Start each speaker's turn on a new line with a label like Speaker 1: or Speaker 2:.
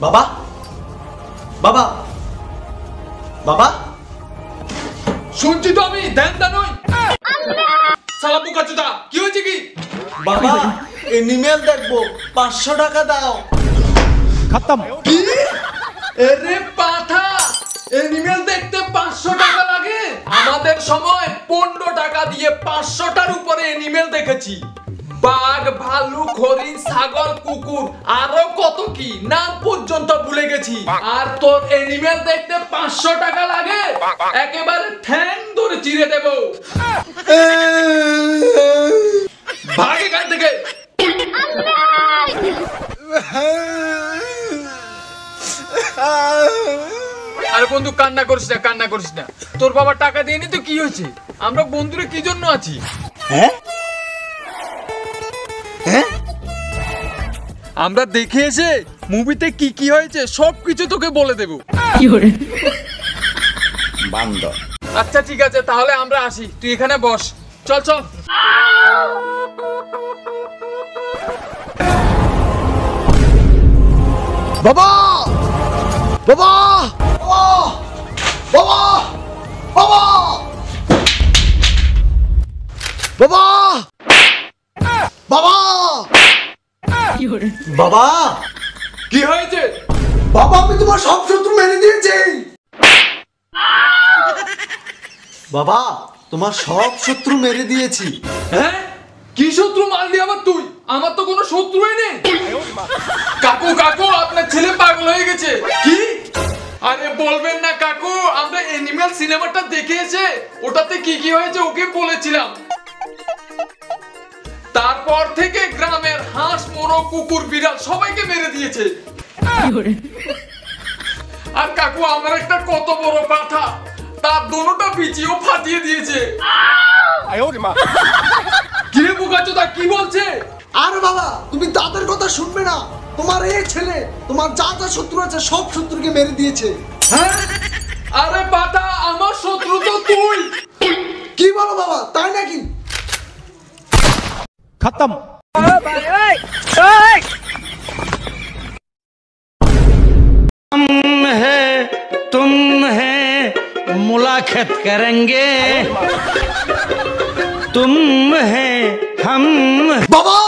Speaker 1: বাবা বাবা বাবা
Speaker 2: শুনছি তো আমি ধ্যান নই শালা বুকাচুদা কি হয়েছে কি?
Speaker 1: বাবা এনিমেল দেখবো 500 টাকা দাও।
Speaker 3: खत्म।
Speaker 2: কি? আরে পাঠা এনিমেল দেখতে 500 টাকা লাগে? আমাদের সময় 15 টাকা দিয়ে 500টার উপরে এনিমেল দেখেছি। বাঘ, ভালুক, হরিণ, ছাগল, কুকুর আরো কত কি নাম পর্যন্ত ভুলে গেছি। আর তোর এনিমেল দেখতে 500 টাকা লাগে? একেবারে ঠ্যাং ধরে চিড়ে দেব। ভাগ এখান থেকে। আরে বন্ধু কান্না করিস না। তোর বাবা টাকা দেয়নি তো কি হয়েছে? আমরা বন্ধুরা কি জন্য আছি?
Speaker 1: হ্যাঁ হ্যাঁ
Speaker 2: আমরা দেখে এসে মুভিতে কি কি হয়েছে সবকিছু তোকে বলে দেব।
Speaker 1: বান্দর।
Speaker 2: আচ্ছা ঠিক আছে তাহলে আমরা আসি, তুই এখানে বস। চল চল।
Speaker 1: বাবা বাবা বাবা বাবা বাবা বাবা বাবা
Speaker 2: কি হয়েছে?
Speaker 1: বাবা আমি তোমার সব শত্রু মেরে দিয়েছি। বাবা তোমার সব শত্রু মেরে দিয়েছি।
Speaker 2: হ্যাঁ কি শত্রু মারলি আবার তুই? আমার তো কোনো শত্রুই নেই। কাকু আপনার ছেলে পাগল হয়ে গেছে। কি? আরে বলবেন না কাকু, আমরা অ্যানিমাল সিনেমাটা দেখে এসে ওটাতে কি কি হয়েছে ওকে বলেছিলাম। তারপর থেকে গ্রামের হাঁস, মোরগ, কুকুর, বিড়াল সবাইকে মেরে দিয়েছে। আর কাকু আমার একটা কত বড় পাঠা, তার দোনোটা পিছিয়েও ফাটিয়ে দিয়েছে। কিরে বুকাচোদা কি বলছে?
Speaker 1: আর বাবা তুমি তাদের কথা শুনবে না, তোমার এই ছেলে তোমার যা যা শত্রু আছে সব শত্রুকে মেরে দিয়েছে।
Speaker 2: হ্যাঁ আরে পাঠা আমার শত্রু তো তুই।
Speaker 1: কি বলো বাবা, তাই নাকি?
Speaker 3: खत्म।
Speaker 4: हम है तुम है मुलाकात करेंगे तुम है हम।
Speaker 1: বাবা